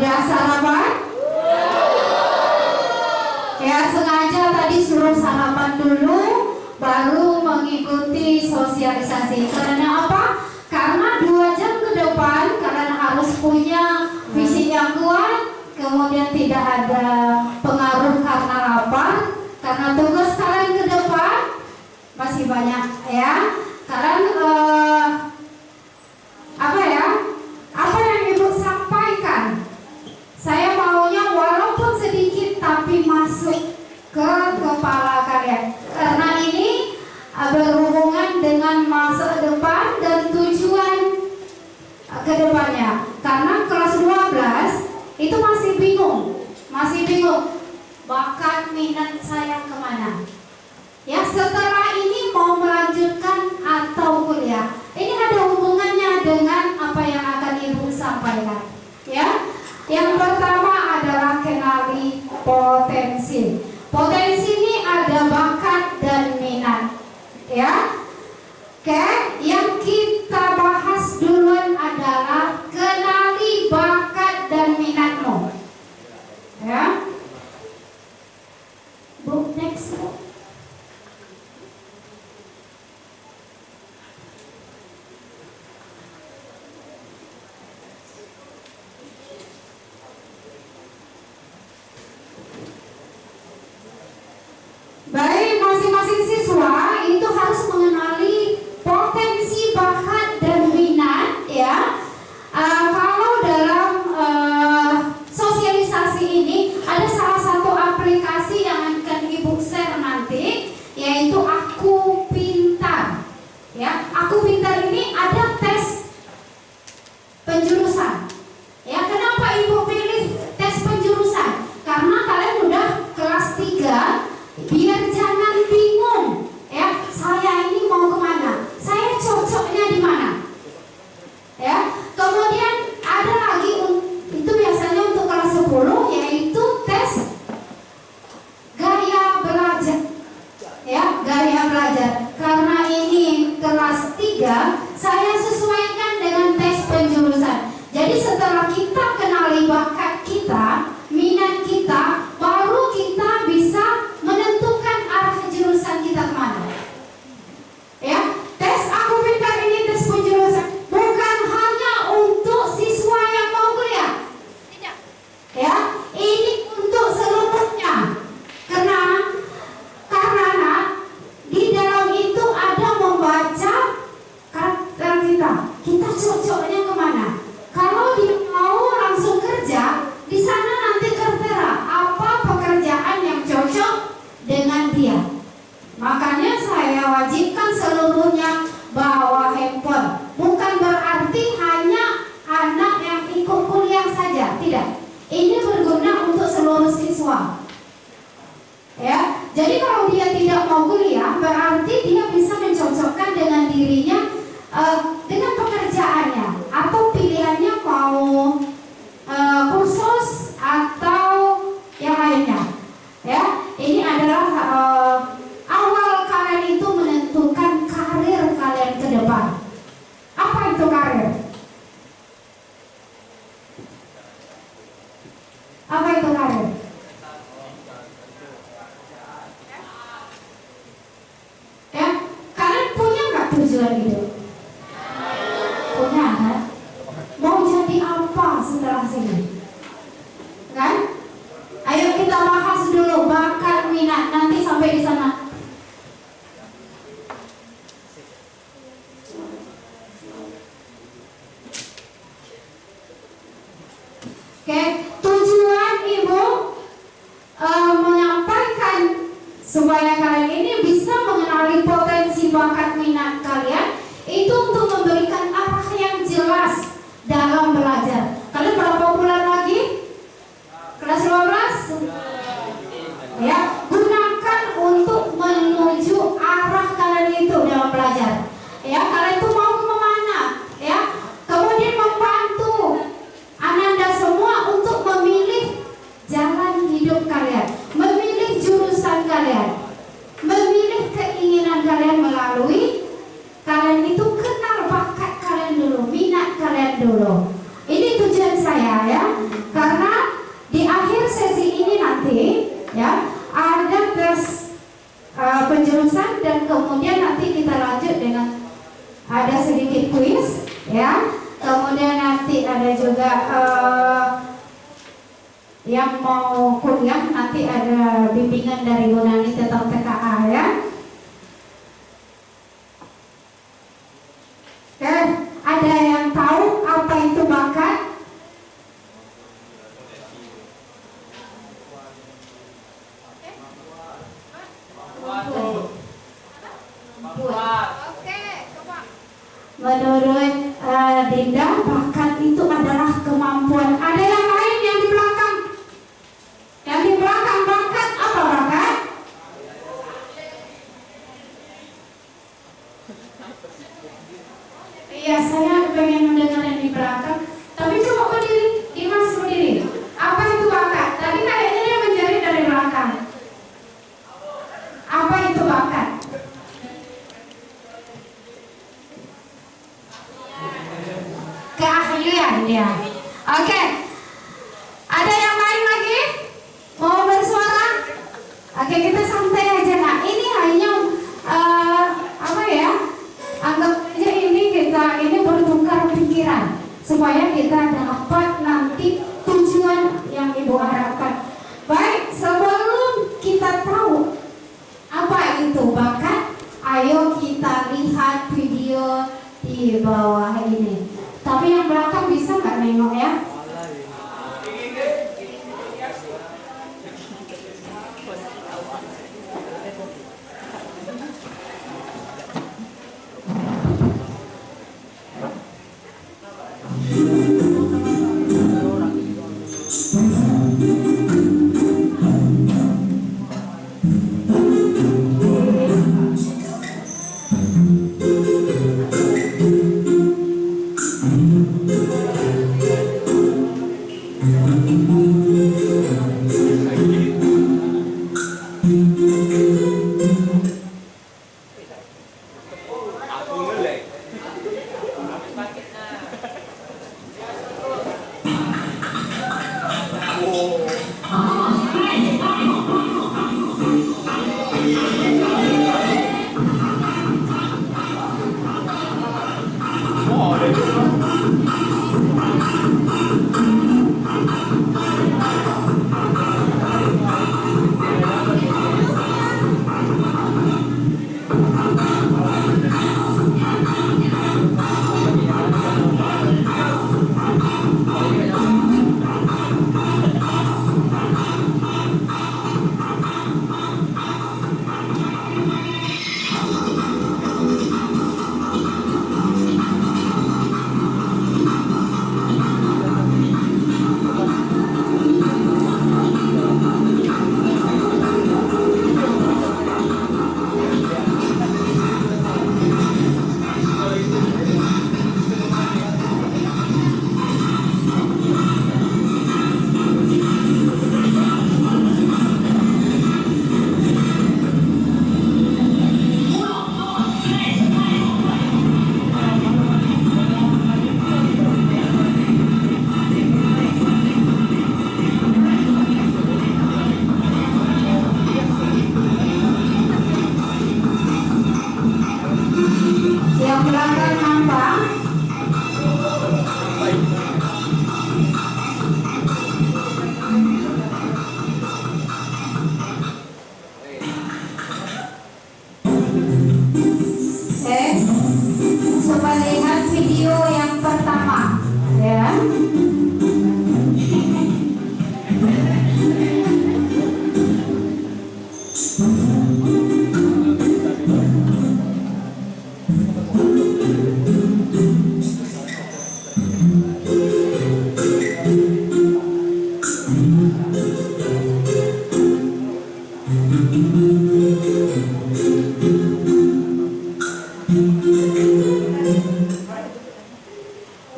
Udah sarapan? Ya, sengaja tadi suruh sarapan dulu, baru mengikuti sosialisasi. Karena apa? Karena 2 jam ke depan kalian harus punya visi yang kuat, kemudian tidak ada pengaruh karena lapar, karena tugas kalian ke depan masih banyak ya. Kalian apa yang Ibu sampaikan, saya maunya walaupun sedikit tapi masuk ke kepala kalian, karena ini berhubungan dengan masa depan dan tujuan ke depannya. Karena kelas 12 itu masih bingung bakat minat saya kemana ya, setelah ini mau melanjutkan atau kuliah. Ini ada hubungannya dengan apa yang akan Ibu sampaikan ya. Yang pertama adalah kenali potensi. Potensi ini ada bakat dan minat ya. Oke, yang kita bahas duluan adalah kenali bakat dan minatmu ya. Bu, next Bu. Baik, masing-masing siswa itu harus mengenali potensi, bakat, dan minat ya. Kalau dalam sosialisasi ini ada salah satu aplikasi yang akan Ibu share nanti, yaitu Aku Pintar ya. Aku Pintar ini ada tes penjurusan ya. Kenapa Ibu pilih tes penjurusan? Karena kalian udah kelas 3, biar jangan bingung ya, saya ini mau kemana, saya cocoknya di mana ya. Kemudian ada lagi, itu biasanya untuk kelas 10, yaitu tes gaya belajar ya, gaya belajar. Karena ini kelas 3, saya sesuaikan dengan tes penjurusan. Jadi setelah kita kenali bakat kita, minat kita, baru kita bisa menentukan arah jurusan kita kemana ya. Tes Aku Pintar ini tes penjurusan bukan hanya untuk siswa yang mau kuliah, tidak ya, ini untuk seluruhnya. Karena di dalam itu ada membaca karakter kita cocoknya kemana. Kalau dia mau langsung kerja, di sana nanti tertera apa pekerjaan yang cocok dengan dia. Makanya saya wajibkan seluruhnya bawa handphone. Bukan berarti hanya anak yang ikut kuliah saja, tidak. Ini berguna untuk seluruh siswa ya. Jadi kalau dia tidak mau kuliah, berarti dia bisa mencocokkan dengan dirinya, dengan pekerjaannya, atau pilihannya mau kursus atau yang lainnya ya. Ini adalah awal kalian itu menentukan karir kalian ke depan. Apa itu karir? Apa itu karir? Ya, kalian punya nggak tujuan hidup? Punya kan? Mau jadi apa setelah sini? Kan? Ayo kita bahas dulu bakat, minat, nanti sampai di sana. Oke, tujuan Ibu menyampaikan supaya kalian ini bisa mengenali potensi, bakat, minat kalian, itu untuk memberikan arah yang jelas dalam belajar. Kalian berapa bulan lagi? Kelas 12? Ya, gunakan untuk menuju arah kalian itu dalam belajar. Ya, kalian itu mau kemana? Ya, kemudian membantu Ananda semua untuk memilih jalan hidup kalian, memilih jurusan kalian, memilih keinginan kalian melalui kalian itu kenal bakat kalian dulu, minat kalian dulu. Ini tujuan saya ya, karena Kemudian nanti ada juga yang mau kuliah, nanti ada bimbingan dari Bu Nani tentang TKA ya. Oke, ada yang tahu apa itu bakat? Menurut Dinda, bakat itu adalah kemampuan. Ada yang lain yang di belakang? Yang di belakang bakat apa bakat? Iya, saya pengen mendengar yang di belakang. Tapi coba berdiri, Dimas berdiri. Apa itu bakat? Tadi kayaknya dia mencari dari belakang. Apa itu bakat? Keahlian dia. Oke. Ada yang lain lagi? Mau bersuara? Oke, kita santai aja. Nah, ini hanya apa ya? Anggap aja ini bertukar pikiran supaya kita dapat nanti tujuan yang Ibu harapkan. Baik, sebelum kita tahu apa itu bakat, ayo kita lihat video di bawah ini. Tapi yang belakang bisa nggak nengok ya?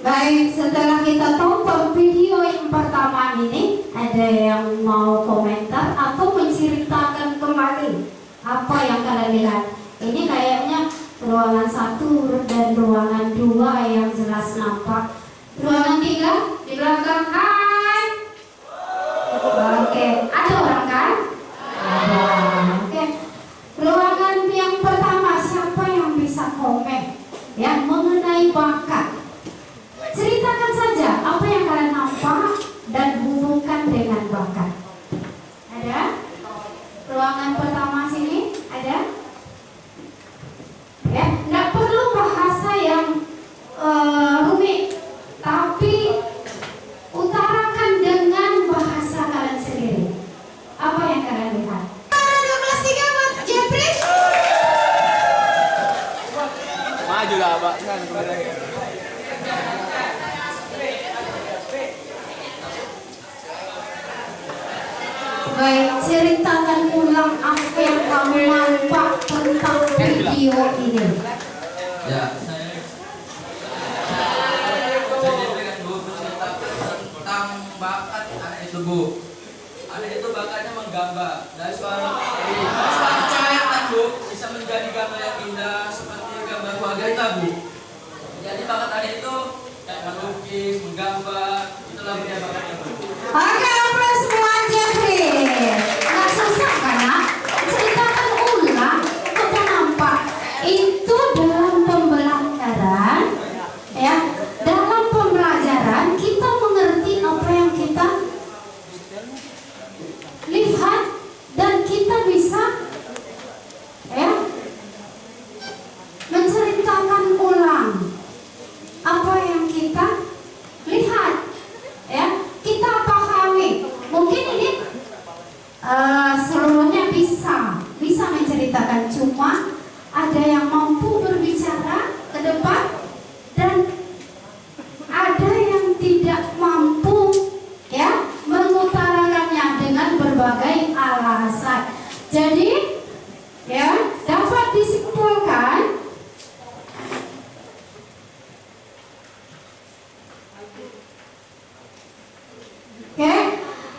Baik, setelah kita tonton video yang pertama ini, ada yang mau komentar atau menceritakan kembali apa yang kalian lihat? Ini kayaknya ruangan 1 dan ruangan 2 yang jelas nampak. Ruangan 3 di belakang, hai. Oke, ada orang kan? Ada. Oke. Ruangan yang pertama, siapa yang bisa komen ya mengenai bakat? dengan bakat. Ada? Ruangan pertama sini ada? Ya, nggak perlu bahasa yang rumit, tapi utarakan dengan bahasa kalian sendiri. Apa yang kalian lihat? 12-3 buat Jeffrey. Maju lah, Pak. Kan Baik, ceritakan ulang apa yang kamu nampak tentang video ini. Ya, saya dengan Bu bercerita tentang bakat anak itu, Bu. Anak itu bakatnya menggambar. Dari suara cahaya kan, Bu, bisa menjadi gambar yang indah seperti gambar keluarga kita, Bu. Jadi bakat anak itu kayak melukis, menggambar, itulah punya bakatnya, Bu. Oke, aplaus semua Jeffrey. Nggak susah kan, nak? Ceritakan ulang, kita nampak itu dalam pembelajaran, ya. Dalam pembelajaran kita mengerti apa yang kita lihat dan kita bisa, ya, menceritakan ulang apa yang kita lihat, ya. Kita pahami. Mungkin ini seluruhnya bisa menceritakan, cuma ada yang mampu berbicara ke depan dan ada yang tidak mampu, ya, mengutarakannya dengan berbagai alasan. Jadi, ya, dapat disimpulkan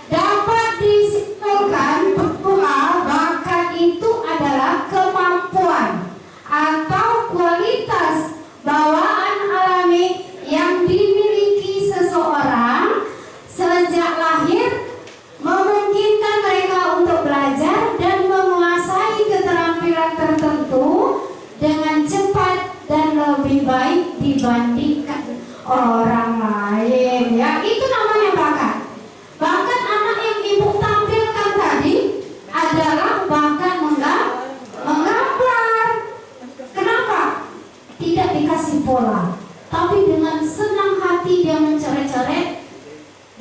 dapat disimpulkan bahwa bakat itu adalah kemampuan atau kualitas bawaan alami yang dimiliki seseorang sejak lahir, memungkinkan mereka untuk belajar dan menguasai keterampilan tertentu dengan cepat dan lebih baik dibandingkan orang lain. Ya, itu namanya bakat. Bakat anak yang ibu tampilkan tadi adalah bakat menggambar. Kenapa? Tidak dikasih pola, tapi dengan senang hati dia mencoret-coret.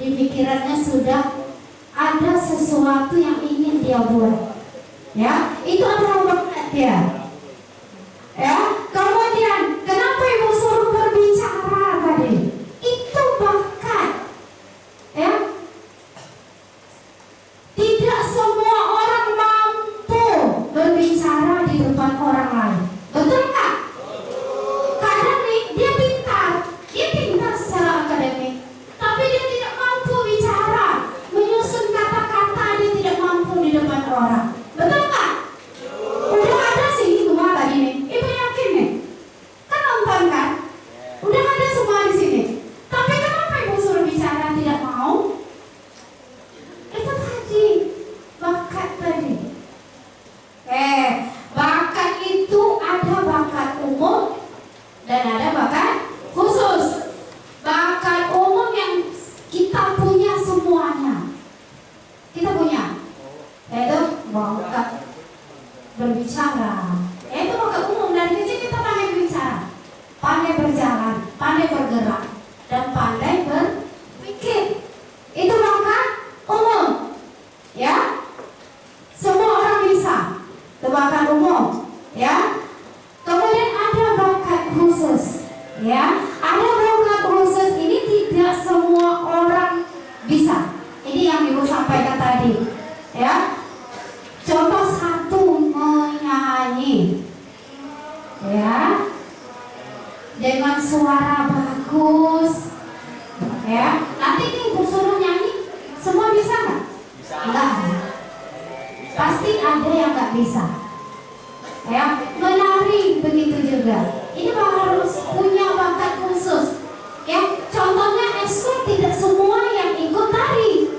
Di pikirannya sudah ada sesuatu yang ingin dia buat. Ya, itu adalah bakat dia. Ya, kemudian kenapa ibu suruh berbicara tadi? Itu bakat. Ya, tidak semua orang mampu berbicara di depan orang lain. Betul nggak? Kadang nih dia pintar secara akademik, tapi dia tidak mampu bicara, menyusun kata-kata, dia tidak mampu di depan orang. Betul nggak? Udah ada sih semua tadi nih. Ibu yakin nih? Kan nonton kan? Udah ada semua di sini. Tapi kenapa ibu suruh bicara tidak mau? Itu tadi bakat tadi. Bakat itu ada bakat umum dan ada bakat khusus. Bakat umum yang kita punya semuanya, kita punya, yaitu bakat berbicara. Itu bakat umum. Dari kecil kita pandai berbicara, pandai berjalan, pandai bergerak, dan pandai berpikir. Itu bakat umum, ya. Semua orang bisa. Itu bakat umum, ya. Kemudian ada bakat khusus, ya. Ada bakat khusus ini tidak semua orang bisa. Ini yang ibu sampaikan tadi, ya. Contoh satu, menyanyi, ya, dengan suara bagus, ya. Nanti nih ibu suruh nyanyi, semua bisa nggak? Enggak. Pasti ada yang nggak bisa. Ya, menari begitu juga. Ini harus punya bakat khusus. Ya, contohnya ekskul tidak semua yang ikut tari.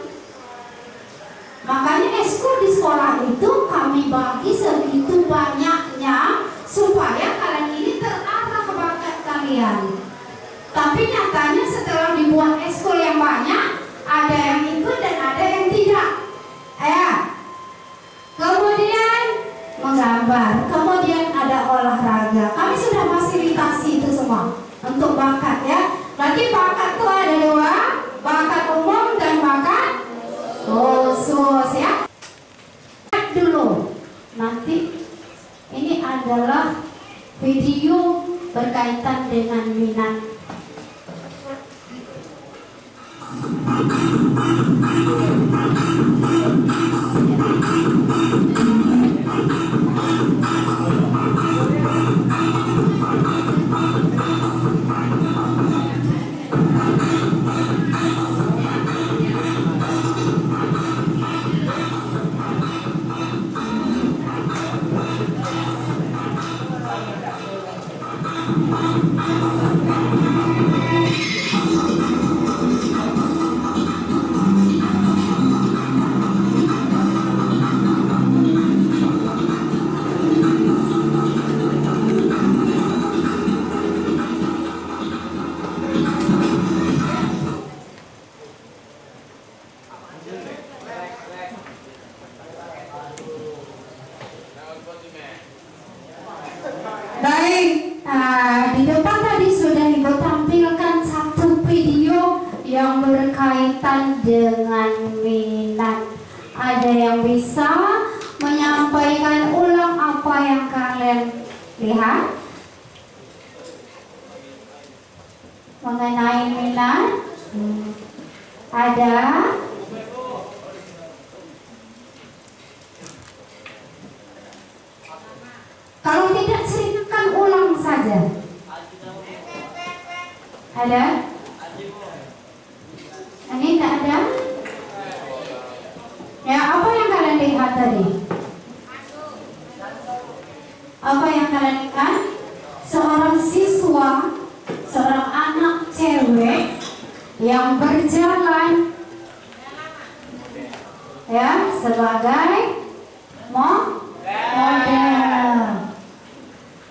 Makanya ekskul di sekolah itu kami bagi segitu banyaknya supaya kalian ini terarah ke bakat kalian. Tapi nyatanya setelah dibuat ekskul yang banyak, ada yang ikut dan ada berkaitan dengan minat. Baik, di depan tadi sudah Ibu tampilkan satu video yang berkaitan dengan minat. Ada yang bisa menyampaikan ulang apa yang kalian lihat mengenai minat? Ada? Kalau tidak, ceritakan ulang saja. Ada? Ini tidak ada? Ya, apa yang kalian lihat tadi? Apa yang kalian lihat? Seorang siswa, seorang anak cewek yang berjalan ya sebagai model.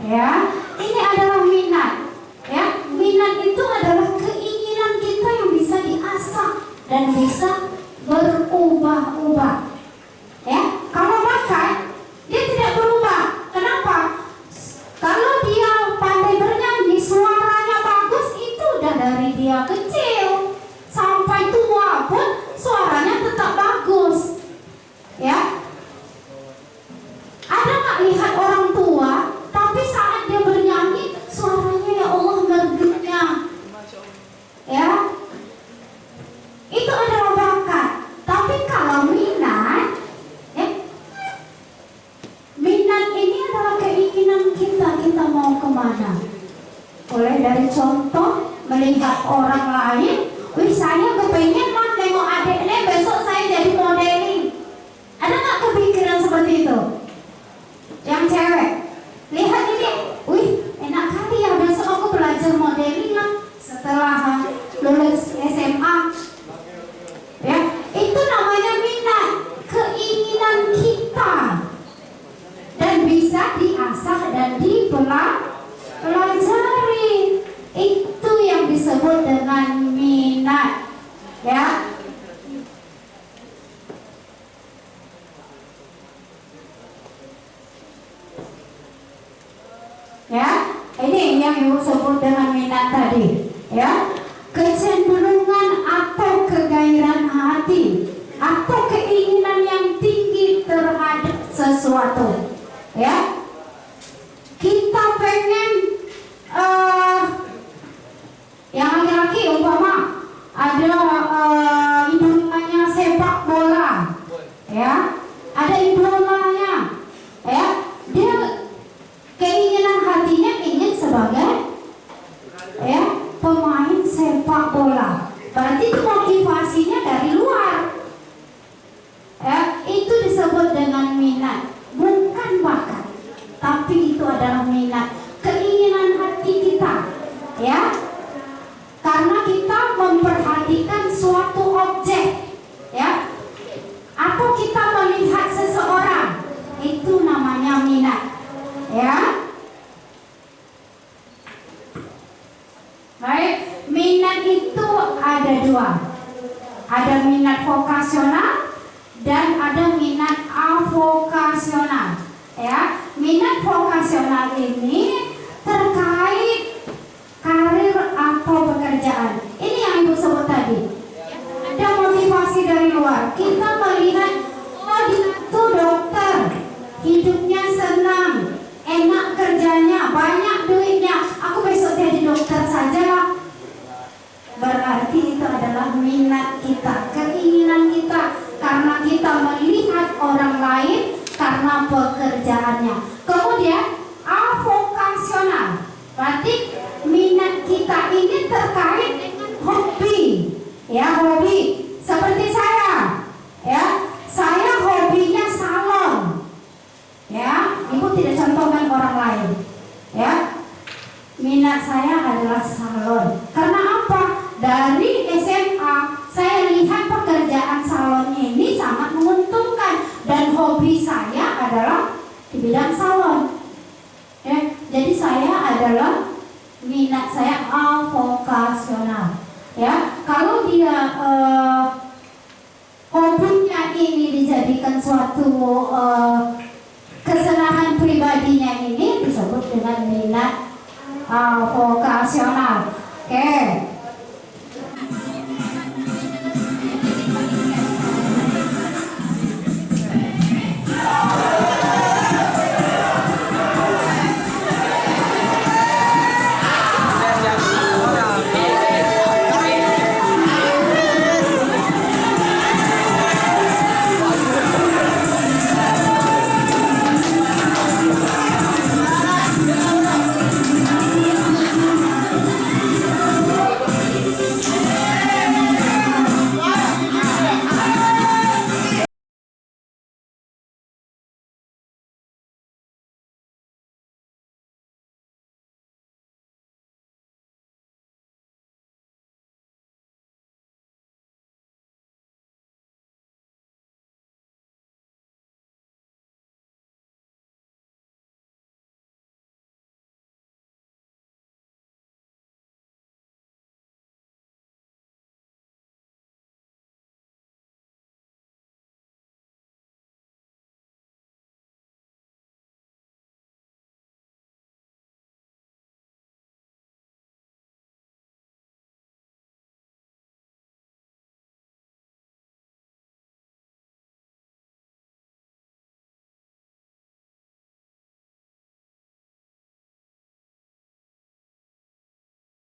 Ya, ini adalah minat. Ya, minat itu adalah keinginan kita yang bisa diasah dan bisa berubah-ubah. Ya, kalau bakat dia tidak berubah. Kenapa? Kalau dia pandai bernyanyi, suaranya bagus, itu udah dari dia kecil sampai tua pun suaranya tetap bagus. Ya, ada nggak lihat orang tua tapi saat dia bernyanyi suaranya ya Allah merdunya? Ya, itu adalah bakat. Tapi kalau minat, ya, minat ini adalah keinginan kita mau kemana. Mulai dari contoh melihat orang lain, wih saya kepengen lah nengok adiknya besok saya jadi modeling. Ada nggak kepikiran seperti itu? Yang cewek lihat ini, wih enak kali ya besok aku belajar modeling lah setelah lulus SMA. Ya, itu namanya minat, keinginan kita dan bisa diasah dan dipelajari. Itu yang disebut dengan minat. Ya. Ya, ini yang Ibu sebut dengan minat tadi. Ya, kecenderungan atau kegairahan hati atau keinginan yang tinggi terhadap sesuatu. Ya, kita pengen yang laki-laki umpama ada idolanya sepak bola. Ya, ada idolanya. Ya, dia keinginan hatinya ingin sebagai ya pemain sepak bola. Berarti itu motivasinya dari luar. Ya, itu disebut dengan minat, bukan bakat. Tapi itu adalah minat, keinginan hati kita. Ya. Karena kita memperhatikan suatu objek, ya. Atau kita melihat seseorang, itu namanya minat. Ya, baik. Minat itu ada dua, ada minat vokasional dan ada minat avokasional. Ya, minat vokasional ini terkait karir atau pekerjaan. Ini yang Ibu sebut tadi. Ada motivasi dari luar. Kita melihat, oh dia tuh dokter, hidupnya senang, enak kerjanya, banyak duitnya. Aku besok itu adalah minat kita, keinginan kita, karena kita melihat orang lain karena pekerjaannya. Kemudian avokasional, berarti minat kita ini terkait dengan hobi, ya, hobi. Seperti saya, ya, saya hobinya salon, ya. Ibu tidak contohkan orang lain, ya. Minat saya adalah salon. Karena apa? Dari SMA saya lihat pekerjaan salon ini sangat menguntungkan dan hobi saya adalah di bidang salon. Ya, jadi saya adalah minat saya avokasional. Ya, kalau dia hobinya ini dijadikan suatu kesenangan pribadinya, ini disebut dengan minat vokasional. Oke.